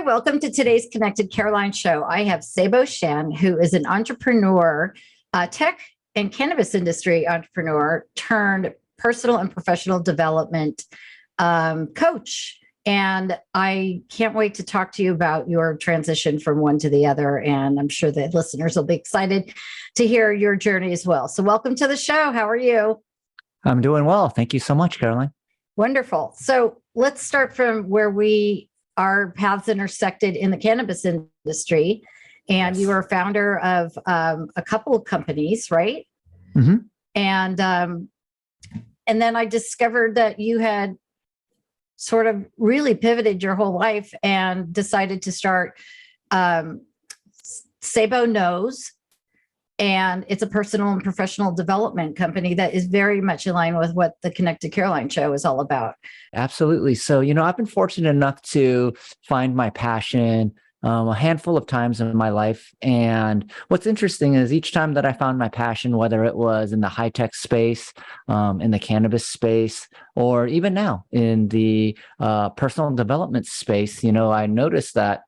welcome to today's Connected Caroline show. I have Seibo Shen, who is an entrepreneur, tech and cannabis industry entrepreneur turned personal and professional development coach. And I can't wait to talk to you about your transition from one to the other. And I'm sure that listeners will be excited to hear your journey as well. So welcome to the show. How are you? I'm doing well. Thank you so much, Caroline. Wonderful. So let's start from where our paths intersected in the cannabis industry. And you are founder of a couple of companies, right? Mm-hmm. And then I discovered that you had sort of really pivoted your whole life and decided to start Seibo Knows. And it's a personal and professional development company that is very much in line with what the Connected Caroline show is all about. Absolutely. So, I've been fortunate enough to find my passion a handful of times in my life. And what's interesting is each time that I found my passion, whether it was in the high-tech space, in the cannabis space, or even now in the personal development space, I noticed that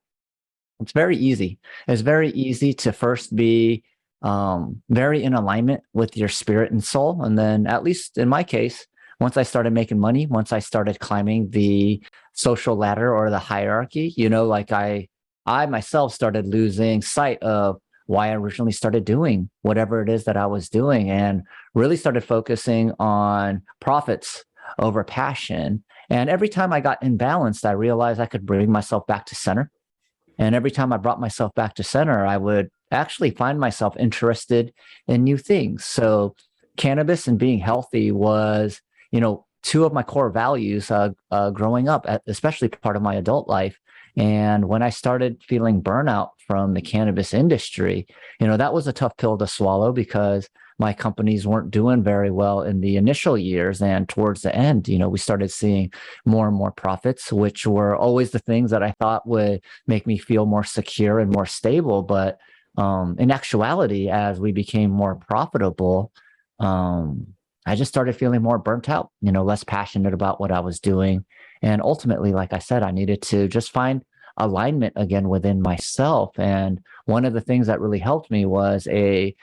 it's very easy. It's very easy to first be very in alignment with your spirit and soul. And then, at least in my case, once I started making money, once I started climbing the social ladder or the hierarchy, I myself started losing sight of why I originally started doing whatever it is that I was doing, and really started focusing on profits over passion. And every time I got imbalanced, I realized I could bring myself back to center. And every time I brought myself back to center, I would actually find myself interested in new things. So cannabis and being healthy was, two of my core values growing up, especially part of my adult life. And when I started feeling burnout from the cannabis industry, that was a tough pill to swallow because my companies weren't doing very well in the initial years. And towards the end, we started seeing more and more profits, which were always the things that I thought would make me feel more secure and more stable. But in actuality, as we became more profitable, I just started feeling more burnt out, less passionate about what I was doing. And ultimately, like I said, I needed to just find alignment again within myself. And one of the things that really helped me was a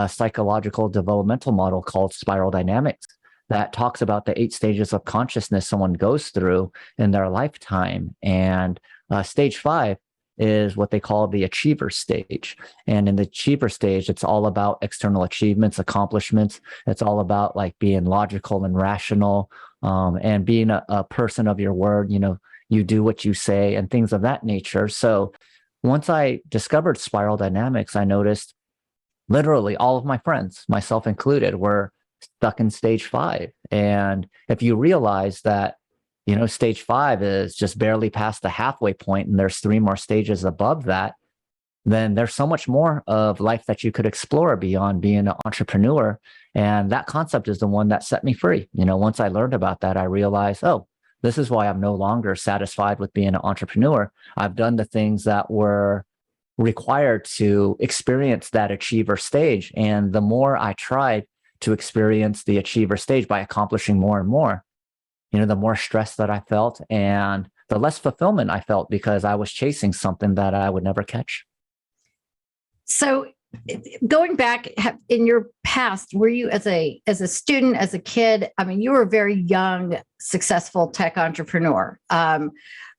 psychological developmental model called spiral dynamics that talks about the 8 stages of consciousness someone goes through in their lifetime. And stage 5 is what they call the achiever stage. And in the achiever stage, it's all about external achievements, accomplishments. It's all about being logical and rational, and being a person of your word. You do what you say and things of that nature. So once I discovered spiral dynamics, I noticed literally all of my friends, myself included, were stuck in stage 5. And if you realize that, stage 5 is just barely past the halfway point and there's 3 more stages above that, then there's so much more of life that you could explore beyond being an entrepreneur. And that concept is the one that set me free. Once I learned about that, I realized, oh, this is why I'm no longer satisfied with being an entrepreneur. I've done the things that were required to experience that achiever stage. And the more I tried to experience the achiever stage by accomplishing more and more, the more stress that I felt and the less fulfillment I felt because I was chasing something that I would never catch. So going back in your past, were you as a student, as a kid? I mean, you were a very young, successful tech entrepreneur.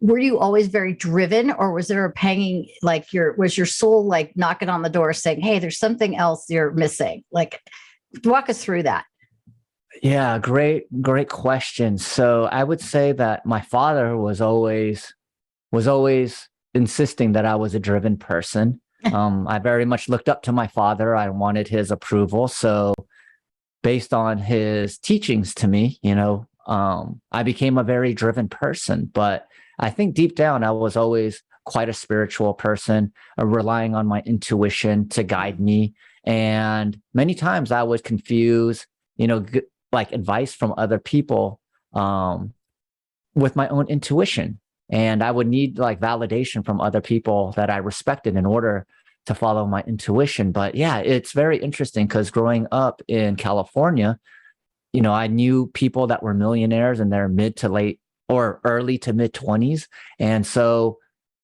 Were you always very driven, or was there a panging, was your soul knocking on the door saying, hey, there's something else you're missing? Walk us through that. Yeah, great question. So I would say that my father was always insisting that I was a driven person. I very much looked up to my father. I wanted his approval. So based on his teachings to me, I became a very driven person. But I think deep down, I was always quite a spiritual person, relying on my intuition to guide me. And many times I would confuse, advice from other people with my own intuition. And I would need validation from other people that I respected in order to follow my intuition. But yeah, it's very interesting because growing up in California, I knew people that were millionaires in their mid to late or early to mid 20s. And so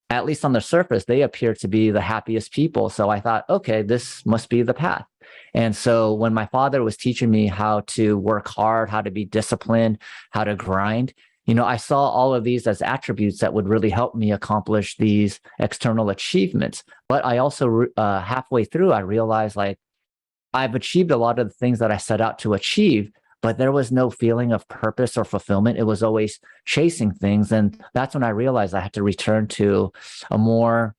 at least on the surface, they appear to be the happiest people. So I thought, okay, this must be the path. And so when my father was teaching me how to work hard, how to be disciplined, how to grind, I saw all of these as attributes that would really help me accomplish these external achievements. But I also, halfway through, I realized like I've achieved a lot of the things that I set out to achieve, but there was no feeling of purpose or fulfillment. It was always chasing things. And that's when I realized I had to return to a more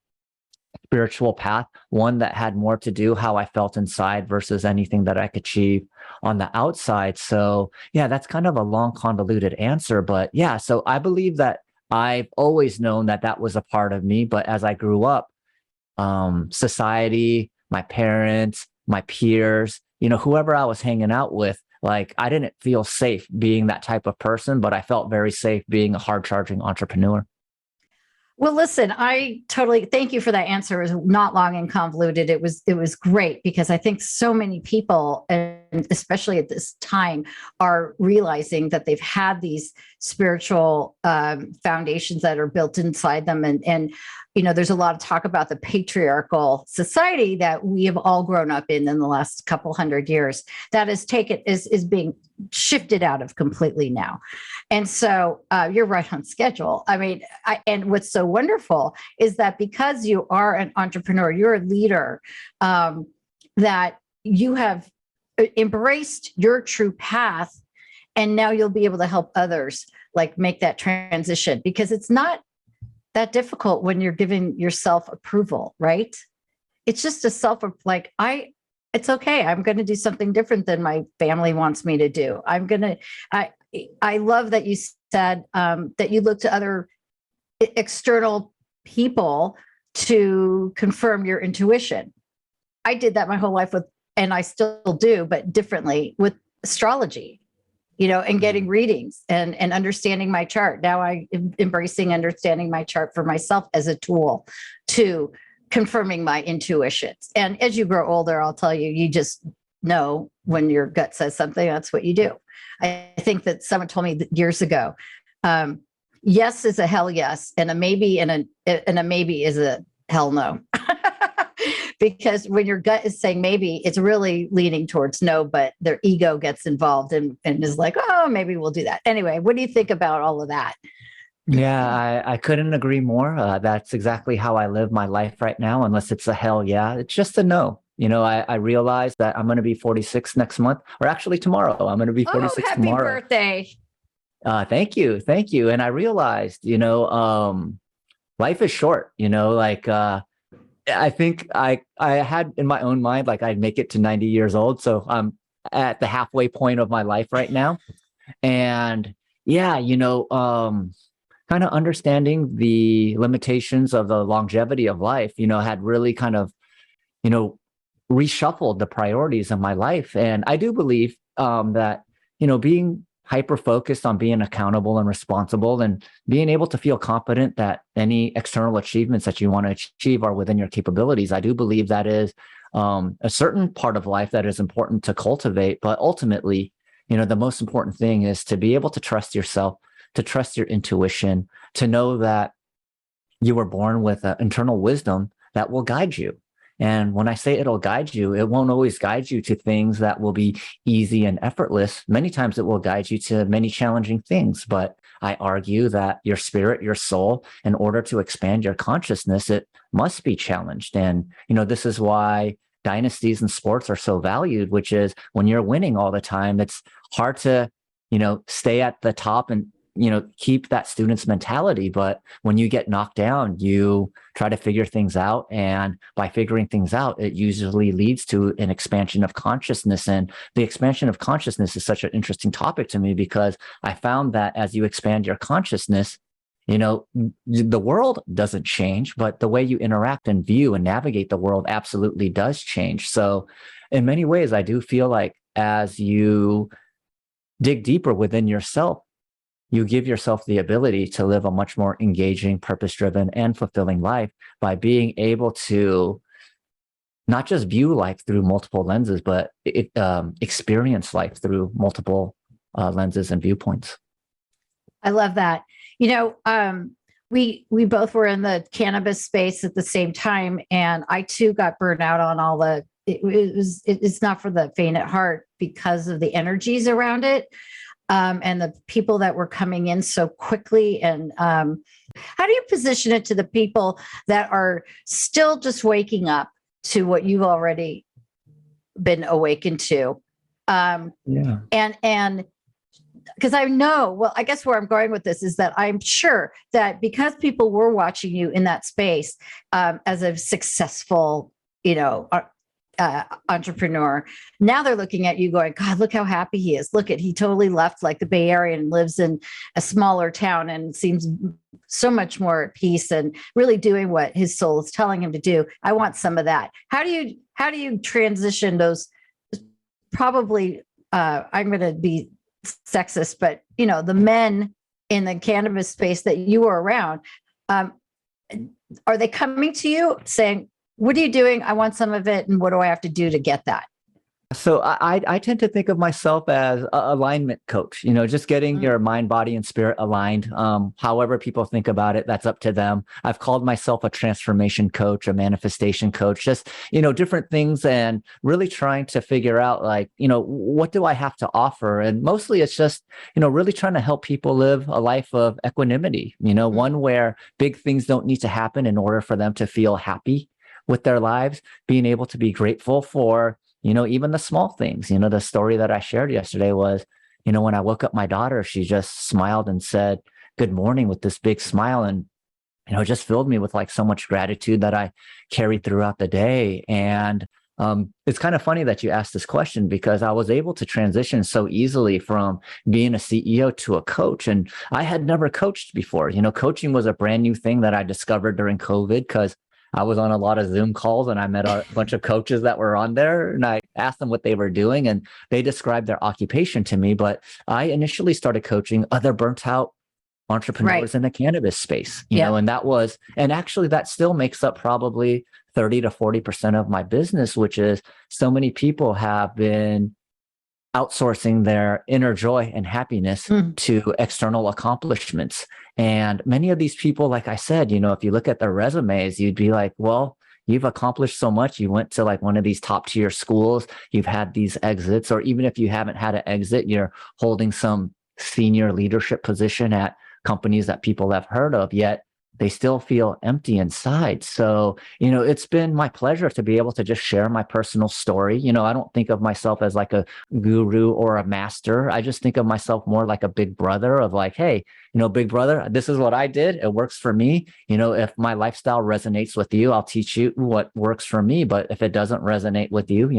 spiritual path, one that had more to do how I felt inside versus anything that I could achieve on the outside. So yeah, that's kind of a long, convoluted answer. But yeah, so I believe that I've always known that that was a part of me. But as I grew up, society, my parents, my peers, whoever I was hanging out with, like I didn't feel safe being that type of person, but I felt very safe being a hard charging entrepreneur. Well, listen, I totally thank you for that answer. It was not long and convoluted. It was great because I think so many people, and especially at this time, are realizing that they've had these spiritual foundations that are built inside them, and there's a lot of talk about the patriarchal society that we have all grown up in the last couple hundred years that is being shifted out of completely now. And so you're right on schedule. I mean, and what's so wonderful is that because you are an entrepreneur, you're a leader, that you have embraced your true path. And now you'll be able to help others like make that transition, because it's not that difficult when you're giving yourself approval, right? It's just a it's okay. I'm going to do something different than my family wants me to do. I love that you said that you look to other external people to confirm your intuition. I did that my whole life and I still do, but differently with astrology, and getting readings and understanding my chart. Now I'm embracing understanding my chart for myself as a tool to confirming my intuitions. And as you grow older, I'll tell you, you just know when your gut says something, that's what you do. I think that someone told me years ago, yes is a hell yes, and a maybe and a maybe is a hell no. Because when your gut is saying maybe, it's really leaning towards no, but their ego gets involved and is like, oh, maybe we'll do that. Anyway, what do you think about all of that? Yeah, I couldn't agree more. That's exactly how I live my life right now. Unless it's a hell yeah, it's just a no. I realized that I'm going to be 46 next month, or actually tomorrow. I'm going to be 46 happy tomorrow. Happy birthday. Thank you. Thank you. And I realized, life is short, I think I had in my own mind, like I'd make it to 90 years old. So I'm at the halfway point of my life right now. And yeah, kind of understanding the limitations of the longevity of life, had really kind of, reshuffled the priorities of my life. And I do believe that, being hyper-focused on being accountable and responsible and being able to feel confident that any external achievements that you want to achieve are within your capabilities. I do believe that is a certain part of life that is important to cultivate. But ultimately, the most important thing is to be able to trust yourself, to trust your intuition, to know that you were born with an internal wisdom that will guide you. And when I say it'll guide you, it won't always guide you to things that will be easy and effortless. Many times it will guide you to many challenging things. But I argue that your spirit, your soul, in order to expand your consciousness, it must be challenged. And, this is why dynasties in sports are so valued, which is when you're winning all the time, it's hard to, stay at the top and keep that student's mentality. But when you get knocked down, you try to figure things out. And by figuring things out, it usually leads to an expansion of consciousness. And the expansion of consciousness is such an interesting topic to me, because I found that as you expand your consciousness, the world doesn't change, but the way you interact and view and navigate the world absolutely does change. So in many ways, I do feel like as you dig deeper within yourself, you give yourself the ability to live a much more engaging, purpose-driven, and fulfilling life by being able to not just view life through multiple lenses, but experience life through multiple lenses and viewpoints. I love that. we both were in the cannabis space at the same time, and I too got burnt out on all the. It's not for the faint at heart because of the energies around it, and the people that were coming in so quickly. And how do you position it to the people that are still just waking up to what you've already been awakened to? Yeah. And because I know, well, I guess where I'm going with this is that I'm sure that because people were watching you in that space as a successful, entrepreneur, now they're looking at you going, God, look how happy he is. Look he totally left like the Bay Area and lives in a smaller town and seems so much more at peace and really doing what his soul is telling him to do. I want some of that. How do you transition those? Probably, I'm going to be sexist, but the men in the cannabis space that you were around, are they coming to you saying, what are you doing? I want some of it. And what do I have to do to get that? So I tend to think of myself as an alignment coach, just getting your mind, body, and spirit aligned. However people think about it, that's up to them. I've called myself a transformation coach, a manifestation coach, just, different things, and really trying to figure out what do I have to offer? And mostly it's just, really trying to help people live a life of equanimity, one where big things don't need to happen in order for them to feel happy with their lives, being able to be grateful for even the small things. The story that I shared yesterday was, when I woke up my daughter, she just smiled and said, good morning with this big smile. And, it just filled me with so much gratitude that I carried throughout the day. And it's kind of funny that you asked this question, because I was able to transition so easily from being a CEO to a coach. And I had never coached before. Coaching was a brand new thing that I discovered during COVID, because I was on a lot of Zoom calls and I met a bunch of coaches that were on there, and I asked them what they were doing and they described their occupation to me. But I initially started coaching other burnt out entrepreneurs in the cannabis space, and actually that still makes up probably 30 to 40% of my business, which is so many people have been outsourcing their inner joy and happiness to external accomplishments. And many of these people, like I said, if you look at their resumes, you'd be like, well, you've accomplished so much. You went to one of these top tier schools, you've had these exits, or even if you haven't had an exit, you're holding some senior leadership position at companies that people have heard of, yet they still feel empty inside. So, it's been my pleasure to be able to just share my personal story. I don't think of myself as a guru or a master. I just think of myself more like a big brother of hey, big brother, this is what I did. It works for me. If my lifestyle resonates with you, I'll teach you what works for me. But if it doesn't resonate with you,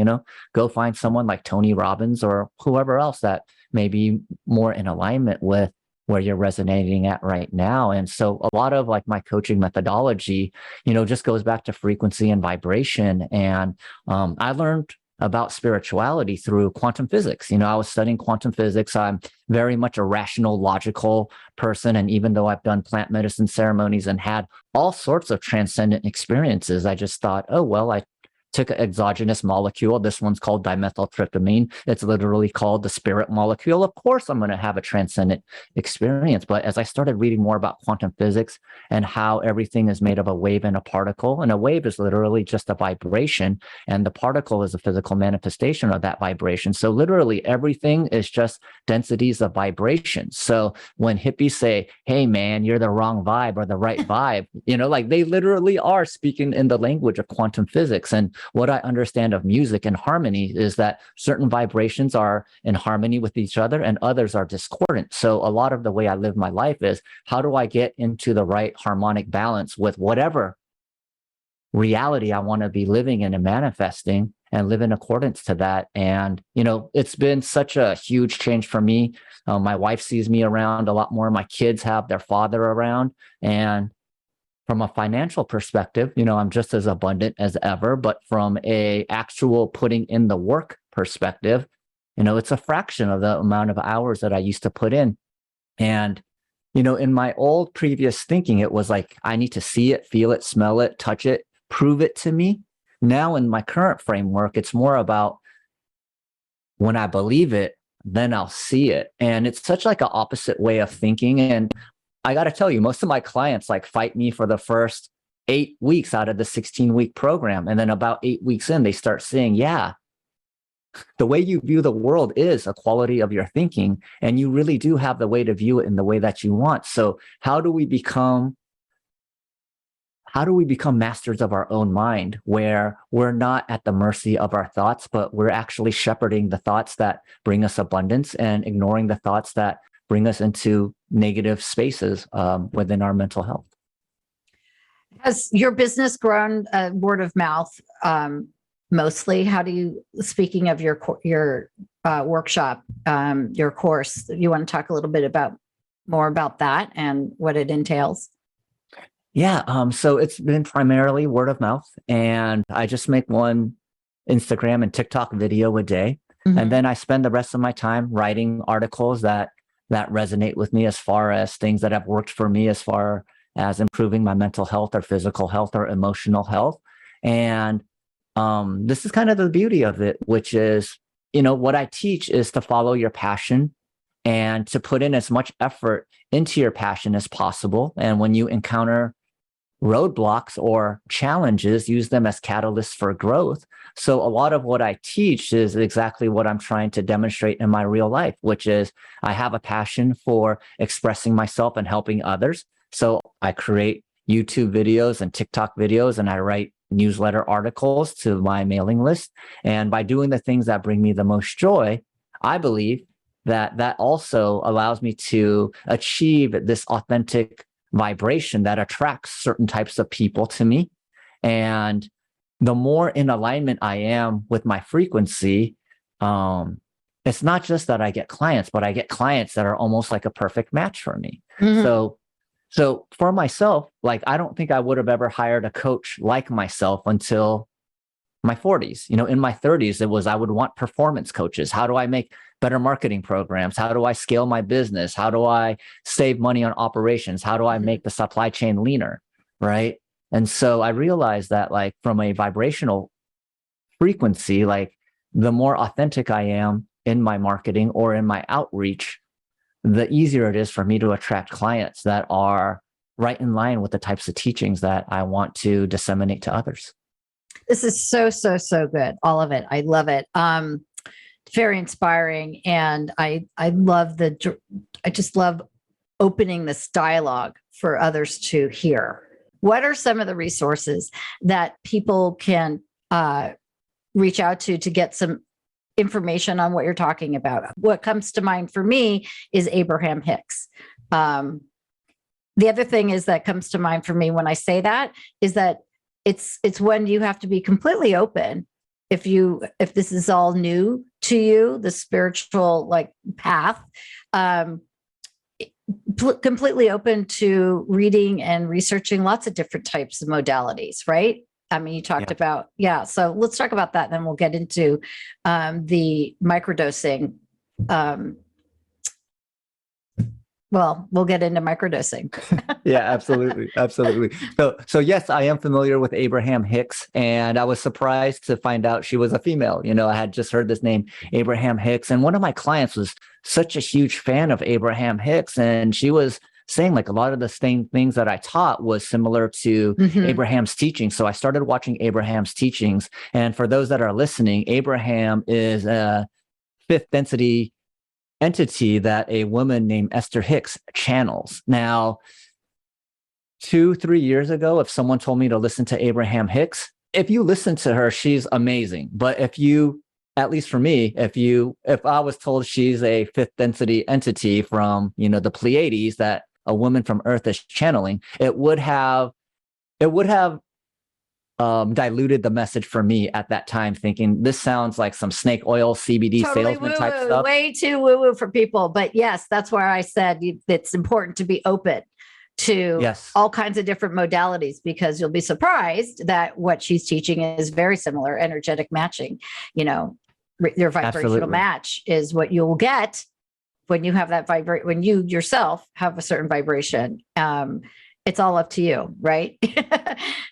go find someone like Tony Robbins or whoever else that may be more in alignment with where you're resonating at right now. And so a lot of my coaching methodology, just goes back to frequency and vibration. And I learned about spirituality through quantum physics. I was studying quantum physics. I'm very much a rational, logical person. And even though I've done plant medicine ceremonies and had all sorts of transcendent experiences, I just thought, oh, well, I took an exogenous molecule. This one's called dimethyltryptamine. It's literally called the spirit molecule. Of course, I'm going to have a transcendent experience. But as I started reading more about quantum physics and how everything is made of a wave and a particle, and a wave is literally just a vibration, and the particle is a physical manifestation of that vibration. So literally everything is just densities of vibration. So when hippies say, hey, man, you're the wrong vibe or the right vibe, they literally are speaking in the language of quantum physics. And what I understand of music and harmony is that certain vibrations are in harmony with each other and others are discordant. So a lot of the way I live my life is, how do I get into the right harmonic balance with whatever reality I want to be living in and manifesting, and live in accordance to that. And, it's been such a huge change for me. My wife sees me around a lot more. My kids have their father around. And from a financial perspective, I'm just as abundant as ever. But from a actual putting in the work perspective, it's a fraction of the amount of hours that I used to put in. And, in my old previous thinking, it was I need to see it, feel it, smell it, touch it, prove it to me. Now in my current framework, it's more about when I believe it, then I'll see it. And it's such an opposite way of thinking. And I got to tell you, most of my clients like fight me for the first 8 weeks out of the 16-week program. And then about 8 weeks in, they start saying, yeah, the way you view the world is a quality of your thinking. And you really do have the way to view it in the way that you want. So how do we become masters of our own mind, where we're not at the mercy of our thoughts, but we're actually shepherding the thoughts that bring us abundance and ignoring the thoughts that bring us into negative spaces within our mental health? Has your business grown word of mouth mostly? How do you, speaking of your workshop, your course, you want to talk a little bit more about that and what it entails? Yeah, so it's been primarily word of mouth, and I just make one Instagram and TikTok video a day. Mm-hmm. And then I spend the rest of my time writing articles that resonate with me, as far as things that have worked for me, as far as improving my mental health or physical health or emotional health. And this is kind of the beauty of it, which is, what I teach is to follow your passion and to put in as much effort into your passion as possible. And when you encounter roadblocks or challenges, use them as catalysts for growth. So a lot of what I teach is exactly what I'm trying to demonstrate in my real life, which is I have a passion for expressing myself and helping others. So I create YouTube videos and TikTok videos, and I write newsletter articles to my mailing list. And by doing the things that bring me the most joy, I believe that also allows me to achieve this authentic vibration that attracts certain types of people to me. And the more in alignment I am with my frequency, it's not just that I get clients, but I get clients that are almost like a perfect match for me. Mm-hmm. So for myself, like, I don't think I would have ever hired a coach like myself until my 40s. In my 30s, it was, I would want performance coaches. How do I make better marketing programs? How do I scale my business? How do I save money on operations? How do I make the supply chain leaner? Right. And so I realized that, like, from a vibrational frequency, like, the more authentic I am in my marketing or in my outreach, the easier it is for me to attract clients that are right in line with the types of teachings that I want to disseminate to others. This is so, so, so good. All of it. I love it. Very inspiring. And I just love opening this dialogue for others to hear. What are some of the resources that people can reach out to get some information on what you're talking about? What comes to mind for me is Abraham Hicks. The other thing is that comes to mind for me when I say that is that it's when you have to be completely open. If this is all new to you, the spiritual path, completely open to reading and researching lots of different types of modalities, right? I mean, you talked about, so let's talk about that. Then we'll get into the microdosing. We'll get into microdosing. Yeah, absolutely. Absolutely. So yes, I am familiar with Abraham Hicks, and I was surprised to find out she was a female. I had just heard this name, Abraham Hicks, and one of my clients was such a huge fan of Abraham Hicks, and she was saying, like, a lot of the same things that I taught was similar to Abraham's teachings. So I started watching Abraham's teachings. And for those that are listening, Abraham is a fifth density entity that a woman named Esther Hicks channels. Now, 2-3 years ago, if someone told me to listen to Abraham Hicks, if you listen to her, she's amazing. But if you, at least for me, if I was told she's a fifth density entity from, the Pleiades that a woman from Earth is channeling, it would have diluted the message for me at that time, thinking this sounds like some snake oil CBD totally salesman type stuff. Way too woo-woo for people. But yes, that's where I said it's important to be open to all kinds of different modalities, because you'll be surprised that what she's teaching is very similar. Energetic matching, your vibrational match is what you'll get when you have that when you yourself have a certain vibration. It's all up to you, right?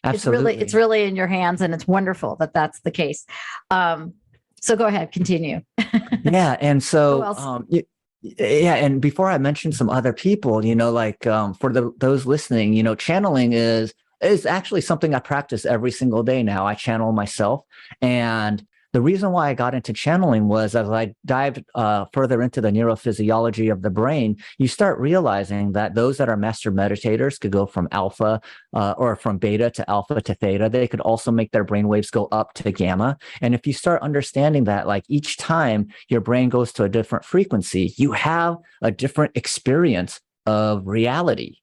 Absolutely. It's really in your hands, and it's wonderful that that's the case. So go ahead, continue. Yeah. And so, Yeah, and before I mention some other people, like for those listening, channeling is actually something I practice every single day now. I channel myself, and the reason why I got into channeling was as I dived further into the neurophysiology of the brain, you start realizing that those that are master meditators could go from alpha or from beta to alpha to theta. They could also make their brain waves go up to gamma. And if you start understanding that, like each time your brain goes to a different frequency, you have a different experience of reality.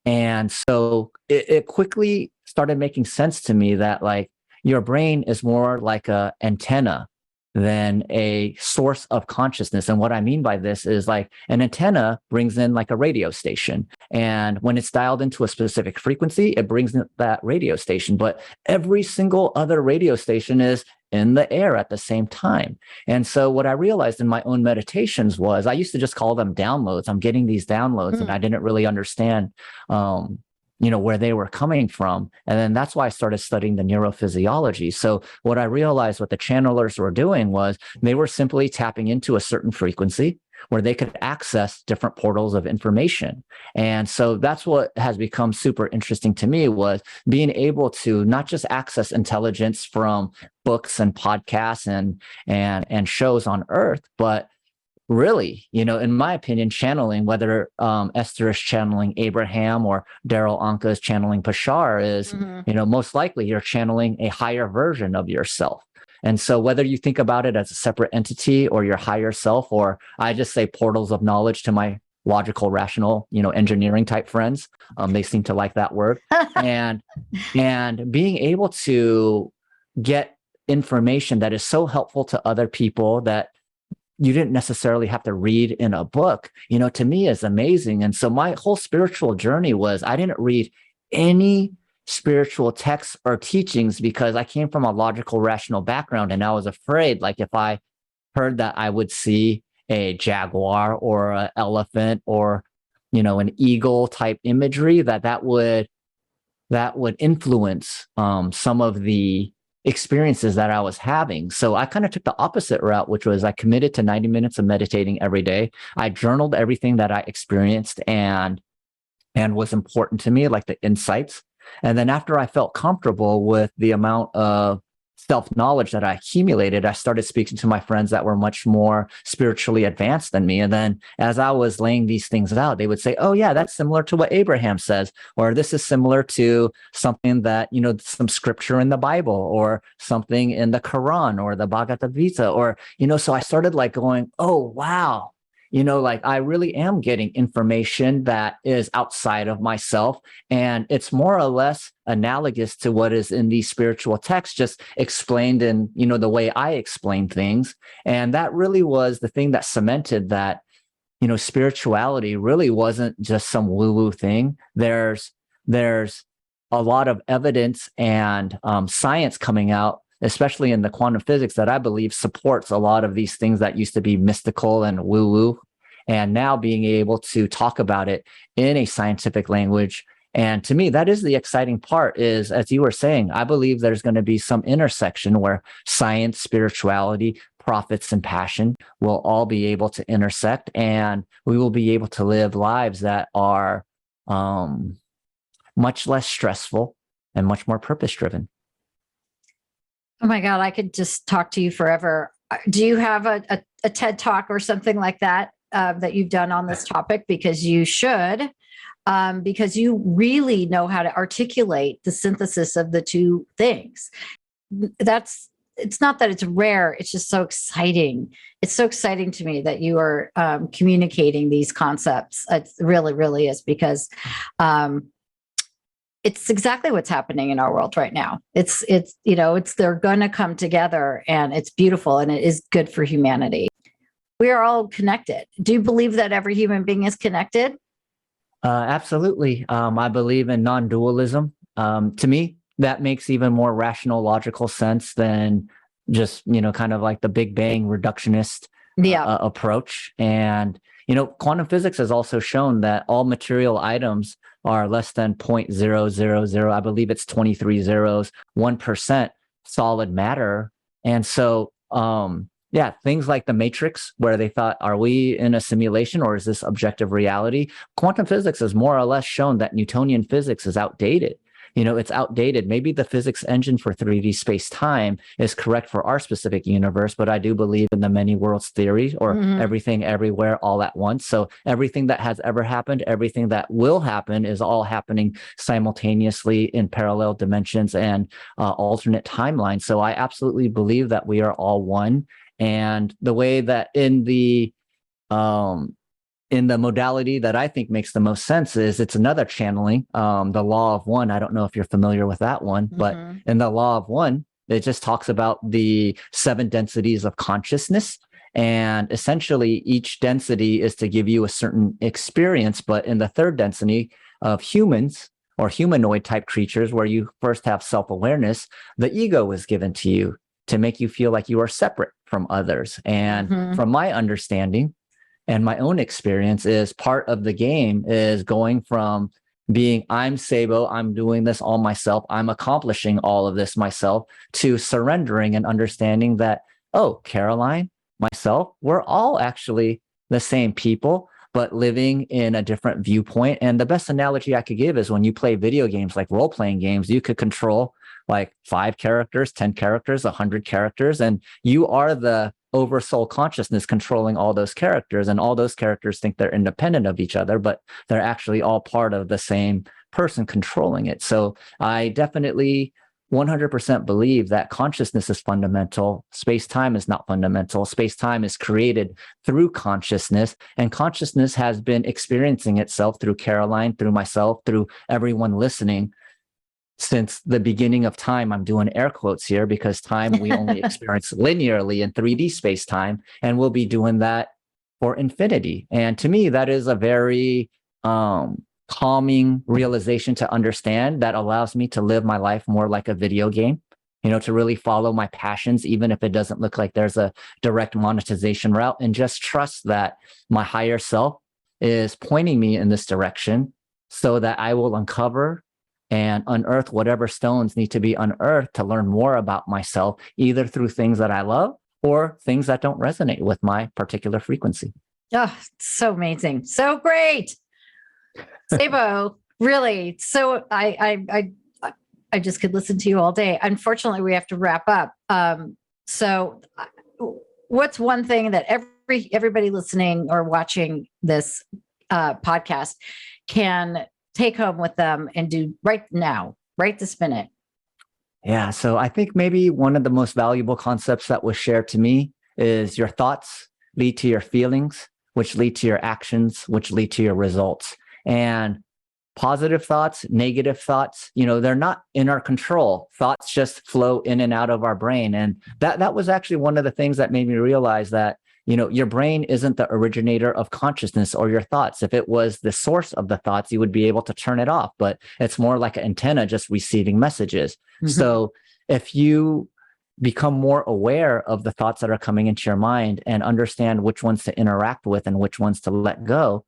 And so it quickly started making sense to me that like your brain is more like a antenna than a source of consciousness. And what I mean by this is like an antenna brings in like a radio station. And when it's dialed into a specific frequency, it brings in that radio station. But every single other radio station is in the air at the same time. And so what I realized in my own meditations was I used to just call them downloads. I'm getting these downloads and I didn't really understand where they were coming from. And then that's why I started studying the neurophysiology. So what I realized what the channelers were doing was they were simply tapping into a certain frequency where they could access different portals of information. And so that's what has become super interesting to me was being able to not just access intelligence from books and podcasts and shows on Earth, but really, in my opinion, channeling, whether Esther is channeling Abraham or Daryl Anka is channeling Pashar is, most likely you're channeling a higher version of yourself. And so whether you think about it as a separate entity or your higher self, or I just say portals of knowledge to my logical, rational, engineering type friends, they seem to like that word. and being able to get information that is so helpful to other people that you didn't necessarily have to read in a book, to me is amazing. And so my whole spiritual journey was I didn't read any spiritual texts or teachings because I came from a logical, rational background. And I was afraid, like if I heard that I would see a jaguar or an elephant or, an eagle type imagery, that would influence some of the experiences that I was having. So I kind of took the opposite route, which was I committed to 90 minutes of meditating every day. I journaled everything that I experienced and was important to me, like the insights. And then after I felt comfortable with the amount of self-knowledge that I accumulated, I started speaking to my friends that were much more spiritually advanced than me. And then as I was laying these things out, they would say, oh yeah, that's similar to what Abraham says, or this is similar to something that, some scripture in the Bible or something in the Quran or the Bhagavad Gita, or, so I started like going, oh, wow. Like I really am getting information that is outside of myself. And it's more or less analogous to what is in these spiritual texts, just explained in, the way I explain things. And that really was the thing that cemented that, spirituality really wasn't just some woo-woo thing. There's a lot of evidence and science coming out, especially in the quantum physics, that I believe supports a lot of these things that used to be mystical and woo-woo. And now being able to talk about it in a scientific language. And to me, that is the exciting part is, as you were saying, I believe there's going to be some intersection where science, spirituality, profits, and passion will all be able to intersect. And we will be able to live lives that are much less stressful and much more purpose-driven. Oh my God, I could just talk to you forever. Do you have a TED Talk or something like that that you've done on this topic? Because you should, because you really know how to articulate the synthesis of the two things. It's not that it's rare, it's just so exciting. It's so exciting to me that you are communicating these concepts. It really, really is, because it's exactly what's happening in our world right now. They're going to come together, and it's beautiful, and it is good for humanity. We are all connected. Do you believe that every human being is connected? Absolutely. I believe in non-dualism. To me, that makes even more rational, logical sense than just, kind of like the Big Bang reductionist approach. And, quantum physics has also shown that all material items are less than 0.000, I believe it's 23 zeros, 1% solid matter. And so, Yeah, things like the Matrix, where they thought, are we in a simulation or is this objective reality? Quantum physics has more or less shown that Newtonian physics is outdated. It's outdated. Maybe the physics engine for 3D space-time is correct for our specific universe, but I do believe in the many worlds theory, or everything everywhere all at once. So everything that has ever happened, everything that will happen is all happening simultaneously in parallel dimensions and alternate timelines. So I absolutely believe that we are all one. And the way that in the modality that I think makes the most sense is it's another channeling, the law of one. I don't know if you're familiar with that one, but in the law of one, it just talks about the 7 densities of consciousness. And essentially each density is to give you a certain experience. But in the 3rd density of humans or humanoid type creatures, where you first have self-awareness, the ego is given to you to make you feel like you are separate from others. And from my understanding and my own experience, is part of the game is going from being, I'm Seibo, I'm doing this all myself, I'm accomplishing all of this myself, to surrendering and understanding that, oh, Caroline, myself, we're all actually the same people, but living in a different viewpoint. And the best analogy I could give is when you play video games, like role-playing games, you could control like 5 characters, 10 characters, 100 characters, and you are the oversoul consciousness controlling all those characters, and all those characters think they're independent of each other, but they're actually all part of the same person controlling it. So I definitely 100% believe that consciousness is fundamental. Space-time is not fundamental. Space-time is created through consciousness, and consciousness has been experiencing itself through Caroline, through myself, through everyone listening since the beginning of time. I'm doing air quotes here because time we only experience linearly in 3D space-time, and we'll be doing that for infinity. And to me, that is a very calming realization to understand, that allows me to live my life more like a video game, to really follow my passions, even if it doesn't look like there's a direct monetization route, and just trust that my higher self is pointing me in this direction so that I will uncover and unearth whatever stones need to be unearthed to learn more about myself, either through things that I love or things that don't resonate with my particular frequency. Oh, so amazing. So great. Seibo, really. So I just could listen to you all day. Unfortunately, we have to wrap up. So what's one thing that everybody listening or watching this podcast can take home with them and do right now, right this minute? Yeah. So I think maybe one of the most valuable concepts that was shared to me is your thoughts lead to your feelings, which lead to your actions, which lead to your results. And positive thoughts, negative thoughts, they're not in our control. Thoughts just flow in and out of our brain. And that was actually one of the things that made me realize that your brain isn't the originator of consciousness or your thoughts. If it was the source of the thoughts, you would be able to turn it off, but it's more like an antenna just receiving messages. So if you become more aware of the thoughts that are coming into your mind and understand which ones to interact with and which ones to let go,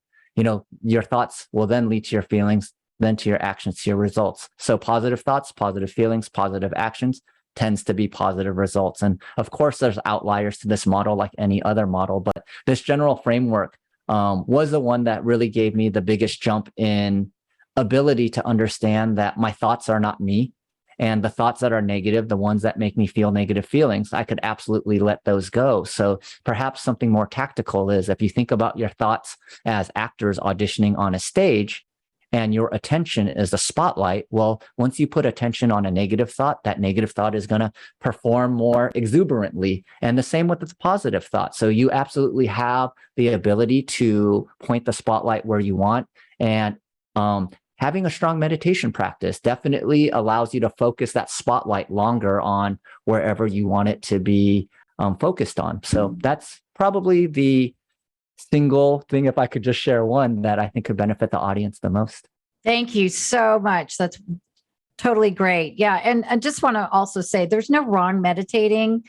your thoughts will then lead to your feelings, then to your actions, to your results. So positive thoughts, positive feelings, positive actions tends to be positive results. And of course, there's outliers to this model like any other model, but this general framework was the one that really gave me the biggest jump in ability to understand that my thoughts are not me. And the thoughts that are negative, the ones that make me feel negative feelings, I could absolutely let those go. So perhaps something more tactical is, if you think about your thoughts as actors auditioning on a stage, and your attention is a spotlight, well, once you put attention on a negative thought, that negative thought is going to perform more exuberantly. And the same with the positive thought. So you absolutely have the ability to point the spotlight where you want. And having a strong meditation practice definitely allows you to focus that spotlight longer on wherever you want it to be focused on. So that's probably the single thing, if I could just share one, that I think could benefit the audience the most. Thank you so much. That's totally great. Yeah. And I just want to also say there's no wrong meditating.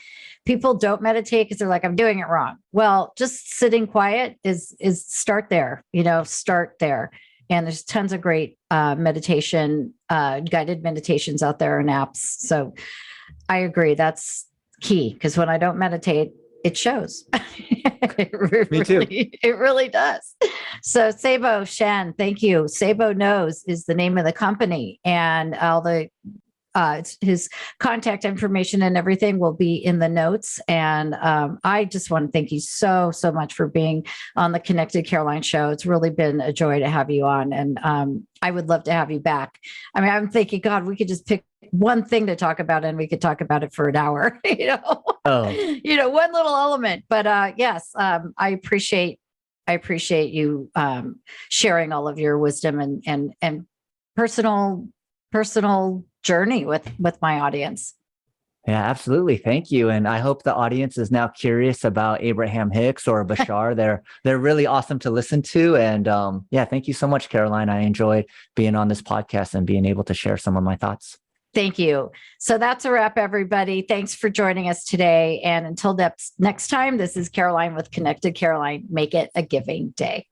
People don't meditate because they're like, I'm doing it wrong. Well, just sitting quiet is start there, start there. And there's tons of great meditation, guided meditations out there and apps. So I agree. That's key, because when I don't meditate, it shows. Me too. It really does. So Seibo Shen, thank you. Seibo Knows is the name of the company, and all the his contact information and everything will be in the notes. And I just want to thank you so much for being on the Connected Caroline show. It's really been a joy to have you on, and I would love to have you back. I mean, I'm thinking, God, we could just pick one thing to talk about, and we could talk about it for an hour. Oh, One little element. But yes, I appreciate you sharing all of your wisdom and personal journey with my audience. yeah, absolutely. Thank you. And I hope the audience is now curious about Abraham Hicks or Bashar. They're really awesome to listen to. And yeah, thank you so much, Caroline. I enjoyed being on this podcast and being able to share some of my thoughts. Thank you. So that's a wrap, everybody. Thanks for joining us today. And until next time, this is Caroline with Connected Caroline. Make it a giving day.